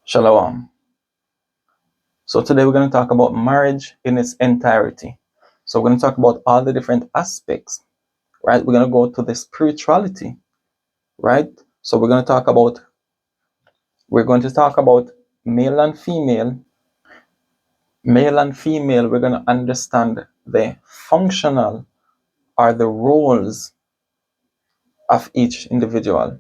Shalom. So today we're going to talk about marriage in its entirety. So we're going to talk about all the different aspects, right? We're going to go to the spirituality, right? So we're going to talk about male and female. Male and female, we're going to understand the functional or the roles of each individual.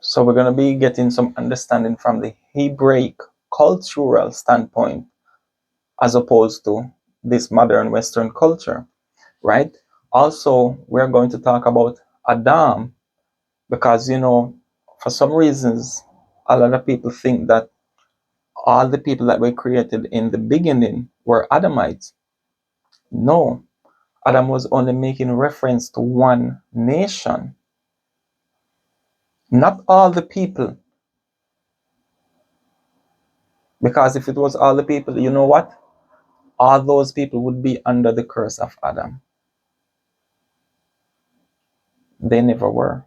So we're going to be getting some understanding from the Hebraic cultural standpoint as opposed to this modern Western culture, right? Also, we're going to talk about Adam because, for some reasons, a lot of people think that all the people that were created in the beginning were Adamites. No, Adam was only making reference to one nation, not all the people. Because if it was all the people, you know what? All those people would be under the curse of Adam. They never were.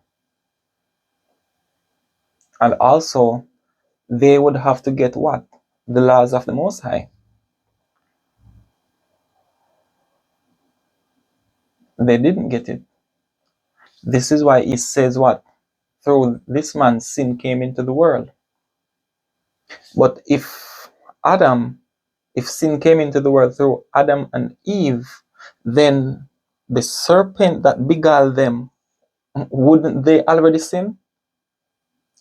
And also, they would have to get what? The laws of the Most High. They didn't get it. This is why he says what? Through this man, sin came into the world. But if sin came into the world through Adam and Eve, then the serpent that beguiled them, wouldn't they already sin?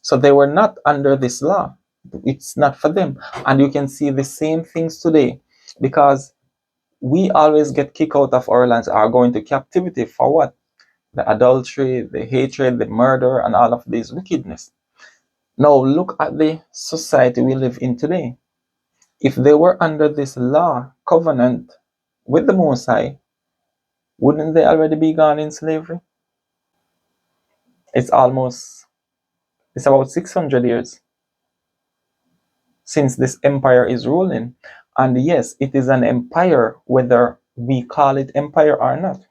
So they were not under this law. It's not for them. And you can see the same things today because we always get kicked out of our lands, are going to captivity for what? The adultery, the hatred, the murder, and all of this wickedness. Now look at the society we live in today. If they were under this law, covenant with the Most High, wouldn't they already be gone in slavery? It's about 600 years since this empire is ruling. And yes, it is an empire, whether we call it empire or not.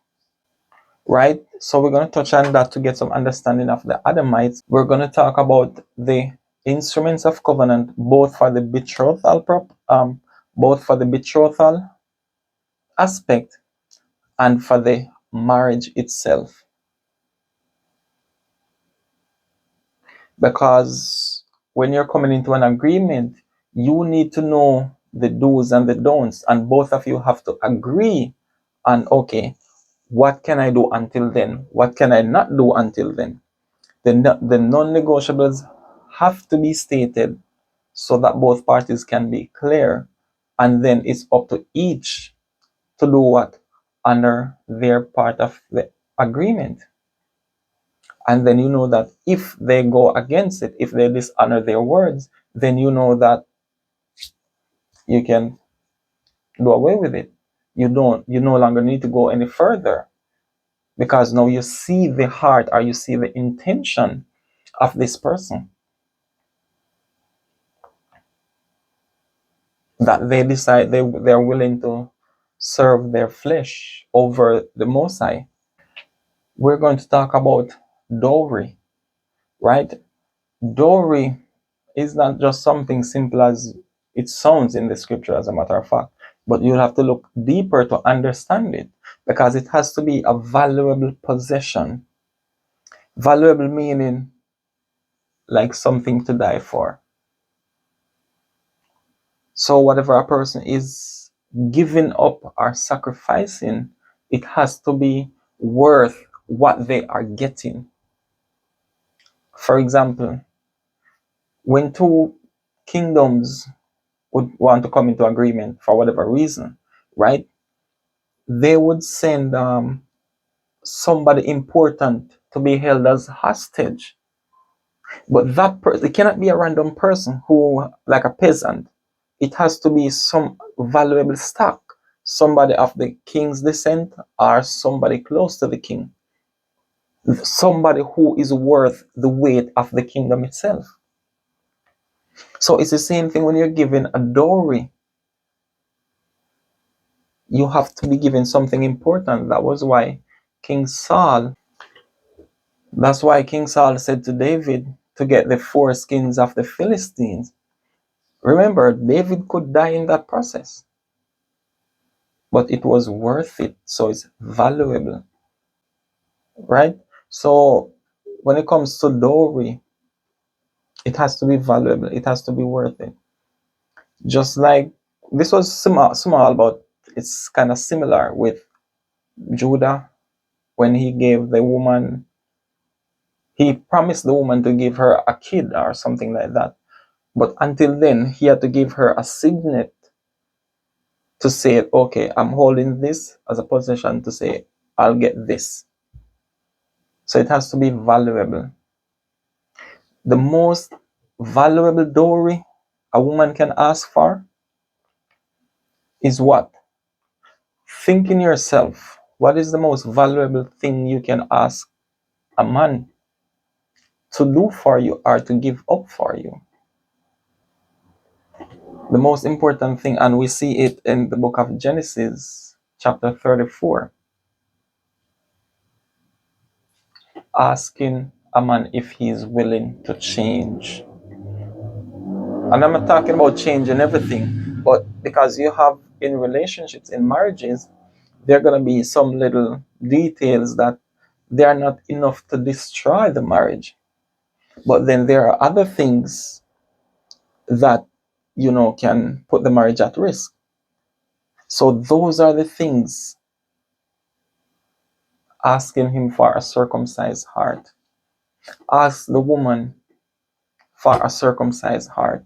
Right? So we're going to touch on that to get some understanding of the Adamites. We're going to talk about the instruments of covenant, both for the betrothal aspect and for the marriage itself. Because when you're coming into an agreement, you need to know the do's and the don'ts, and both of you have to agree on, okay, what can I do until then? What can I not do until then? The non-negotiables have to be stated so that both parties can be clear, and then it's up to each to do what? Honor their part of the agreement. And then you know that if they go against it, if they dishonor their words, then you know that you can do away with it. You no longer need to go any further, because now you see the heart, or you see the intention of this person, that they decide they're willing to serve their flesh over the Most High. We're going to talk about dowry, right? Dowry is not just something simple as it sounds in the scripture, as a matter of fact, but you'll have to look deeper to understand it, because it has to be a valuable possession. Valuable meaning like something to die for. So whatever a person is giving up or sacrificing, it has to be worth what they are getting. For example, when two kingdoms would want to come into agreement for whatever reason, right? They would send somebody important to be held as hostage. But that person, it cannot be a random person who, like a peasant. It has to be some valuable stock, somebody of the king's descent or somebody close to the king, somebody who is worth the weight of the kingdom itself. So it's the same thing when you're given a dowry. You have to be given something important. That's why King Saul said to David, to get the foreskins of the Philistines. Remember, David could die in that process, but it was worth it, so it's valuable, right? So when it comes to dowry, it has to be valuable, it has to be worth it. Just like this was small, but it's kind of similar with Judah when he gave the woman, he promised the woman to give her a kid or something like that. But until then, he had to give her a signet to say, okay, I'm holding this as a possession to say, I'll get this. So it has to be valuable. The most valuable dowry a woman can ask for is what? Think in yourself. What is the most valuable thing you can ask a man to do for you or to give up for you? The most important thing, and we see it in the book of Genesis, chapter 34, asking a man if he is willing to change. And I'm not talking about changing everything, but because you have in relationships, in marriages, there are going to be some little details that they are not enough to destroy the marriage. But then there are other things that, can put the marriage at risk. So those are the things, asking him for a circumcised heart. Ask the woman for a circumcised heart.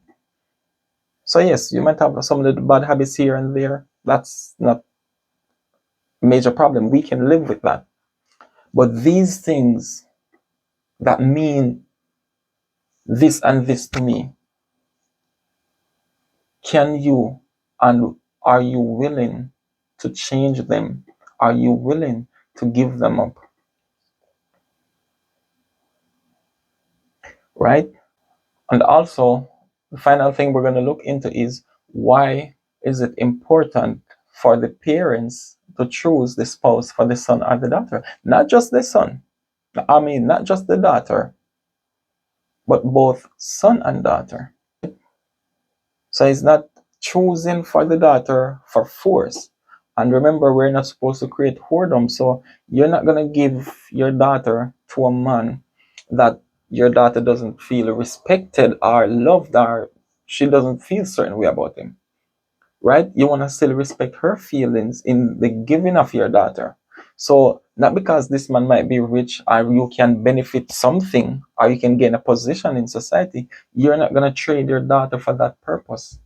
So yes, you might have some little bad habits here and there. That's not a major problem. We can live with that. But these things that mean this and this to me, can you and are you willing to change them? Are you willing to give them up? Right? And also, the final thing we're going to look into is, why is it important for the parents to choose the spouse for the son or the daughter? Not just the son. Not just the daughter, but both son and daughter. So it's not choosing for the daughter for force. And remember, we're not supposed to create whoredom. So you're not going to give your daughter to a man that your daughter doesn't feel respected or loved, or she doesn't feel certain way about him. Right? You want to still respect her feelings in the giving of your daughter. So not because this man might be rich or you can benefit something or you can gain a position in society, you're not going to trade your daughter for that purpose.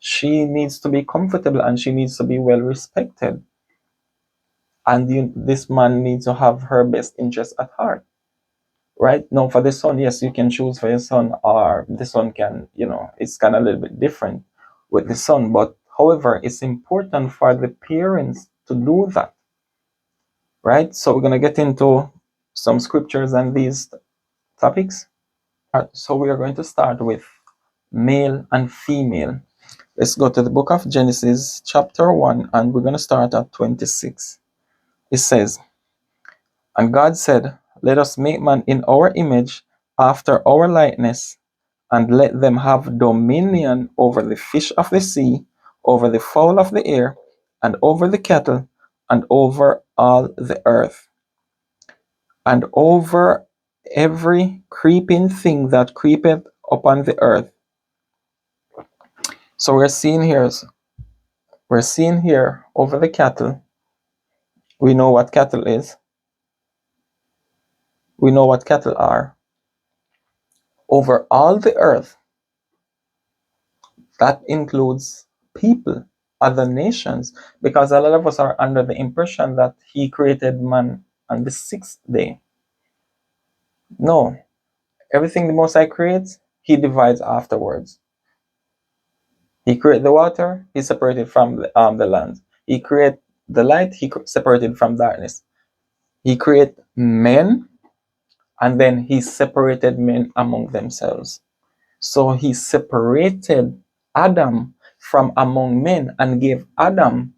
She needs to be comfortable and she needs to be well respected. And this man needs to have her best interest at heart. Right? Now, for the son, yes, you can choose for your son, or the son can, it's kind of a little bit different with the son. But however, it's important for the parents to do that. Right? So we're going to get into some scriptures and these topics. So we are going to start with male and female. Let's go to the book of Genesis, chapter 1, and we're going to start at 26. It says, "And God said, let us make man in our image, after our likeness, and let them have dominion over the fish of the sea, over the fowl of the air, and over the cattle, and over all the earth, and over every creeping thing that creepeth upon the earth." So we're seeing here over the cattle. We know what cattle is. We know what cattle are. Over all the earth, that includes people, other nations, because a lot of us are under the impression that he created man on the sixth day. No, everything the Most High creates, he divides afterwards. He created the water, he separated from the land. He created the light, he separated from darkness. He created men, and then he separated men among themselves. So he separated Adam from among men and gave Adam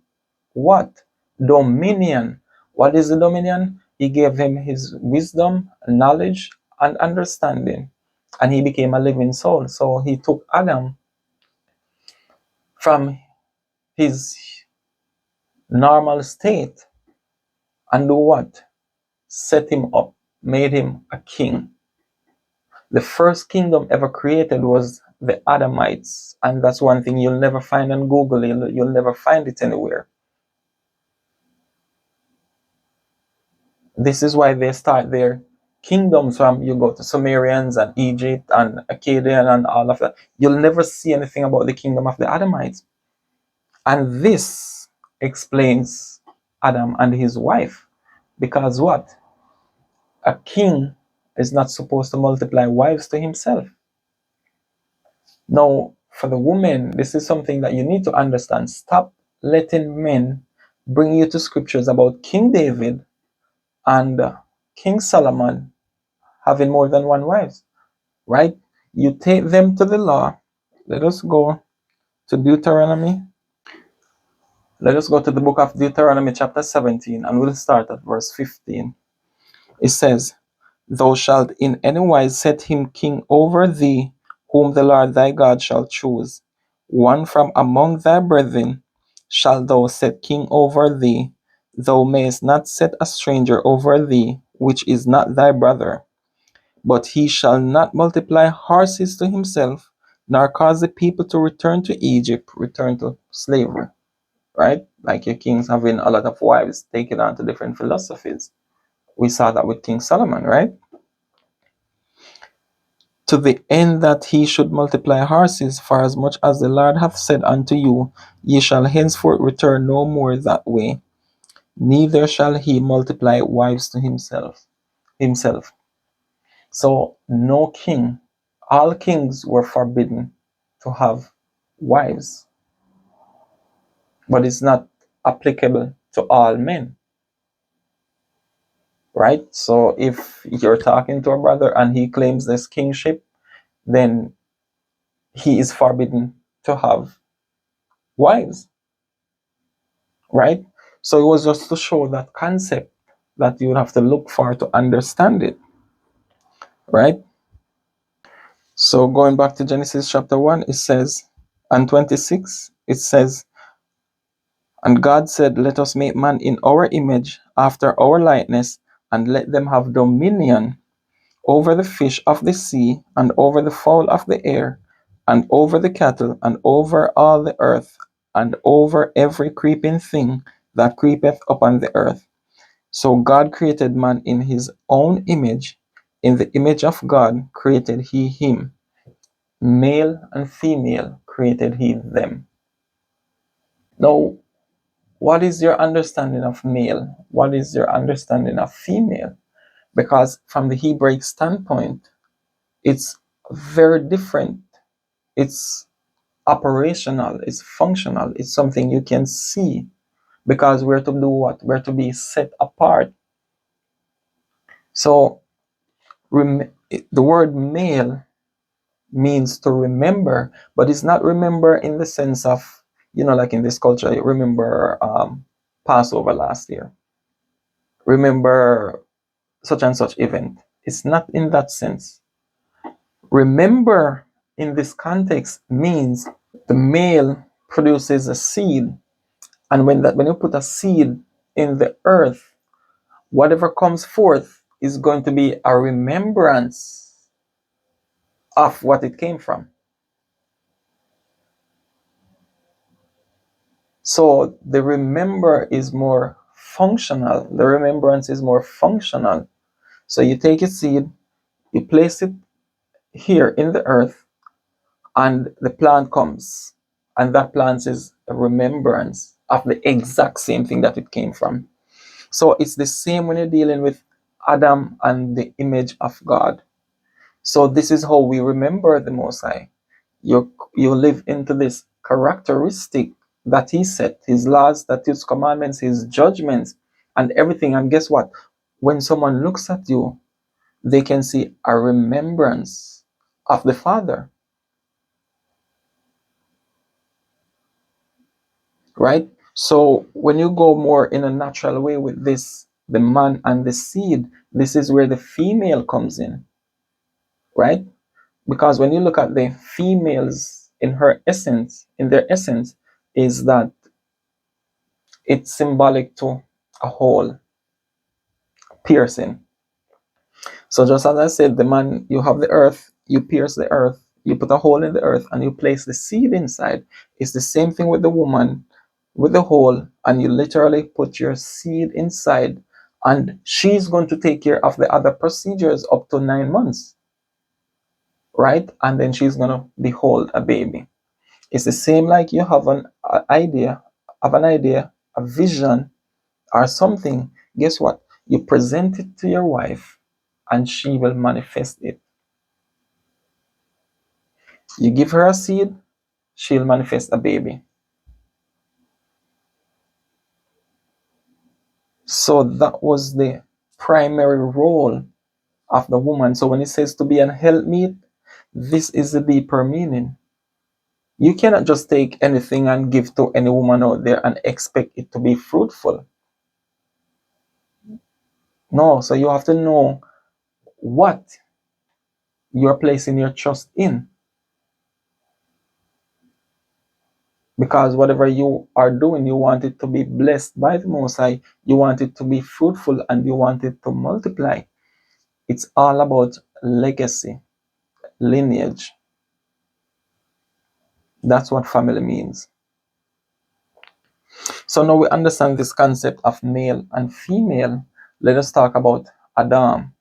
what? Dominion. What is the dominion? He gave him his wisdom, knowledge, and understanding. and he became a living soul. So he took Adam from his normal state and do what? Set him up, made him a king. The first kingdom ever created was the Adamites, and that's one thing you'll never find on Google. You'll never find it anywhere. This is why they start their kingdoms from, you go to Sumerians and Egypt and Akkadian and all of that. You'll never see anything about the kingdom of the Adamites. And this explains Adam and his wife. Because what? A king is not supposed to multiply wives to himself. Now, for the woman, this is something that you need to understand. Stop letting men bring you to scriptures about King David and King Solomon having more than one wife, right? You take them to the law. Let us go to Deuteronomy. Let us go to the book of Deuteronomy chapter 17, and we'll start at verse 15. It says, Thou shalt in any wise set him king over thee, whom the Lord thy God shall choose. One from among thy brethren shalt thou set king over thee. Thou mayest not set a stranger over thee, which is not thy brother. But he shall not multiply horses to himself, nor cause the people to return to Egypt, return to slavery. Right? Like your kings having a lot of wives, taking on to different philosophies. We saw that with King Solomon, right? To the end that he should multiply horses, for as much as the Lord hath said unto you, ye shall henceforth return no more that way, neither shall he multiply wives to himself. So no king, all kings were forbidden to have wives, but it's not applicable to all men, right? So if you're talking to a brother and he claims this kingship, then he is forbidden to have wives, right? So it was just to show that concept that you would have to look for to understand it, right? So going back to Genesis chapter 1, it says, and 26, it says, And God said, Let us make man in our image, after our likeness, and let them have dominion over the fish of the sea, and over the fowl of the air, and over the cattle, and over all the earth, and over every creeping thing that creepeth upon the earth. So God created man in his own image. In the image of God created he him. Male and female created he them. Now, what is your understanding of male? What is your understanding of female? Because from the Hebraic standpoint, it's very different. It's operational, it's functional, it's something you can see. Because we're to do what? We're to be set apart. So the word male means to remember, but it's not remember in the sense of, like in this culture, you remember Passover last year. Remember such and such event. It's not in that sense. Remember in this context means the male produces a seed, and when you put a seed in the earth, whatever comes forth is going to be a remembrance of what it came from. So the remember is more functional. The remembrance is more functional. So you take a seed, you place it here in the earth, and the plant comes. And that plant is a remembrance of the exact same thing that it came from. So it's the same when you're dealing with Adam and the image of God. So this is how we remember the Most High. You live into this characteristic that he set, his laws, statutes, commandments, his judgments, and everything. And guess what? When someone looks at you, they can see a remembrance of the Father. Right? So when you go more in a natural way with this, the man and the seed, this is where the female comes in. Right? Because when you look at the females in her essence, in their essence, is that it's symbolic to a hole, piercing. So just as I said, the man, you have the earth, you pierce the earth, you put a hole in the earth, and you place the seed inside. It's the same thing with the woman, with the hole, and you literally put your seed inside, and she's going to take care of the other procedures up to 9 months, right? And then she's going to behold a baby. It's the same like you have an idea, a vision, or something. Guess what? You present it to your wife, and she will manifest it. You give her a seed, she'll manifest a baby. So that was the primary role of the woman. So when it says to be an helpmeet, this is the deeper meaning. You cannot just take anything and give to any woman out there and expect it to be fruitful. No, so you have to know what you're placing your trust in. Because whatever you are doing, you want it to be blessed by the Most High. You want it to be fruitful and you want it to multiply. It's all about legacy, lineage. That's what family means. So now we understand this concept of male and female. Let us talk about Adam.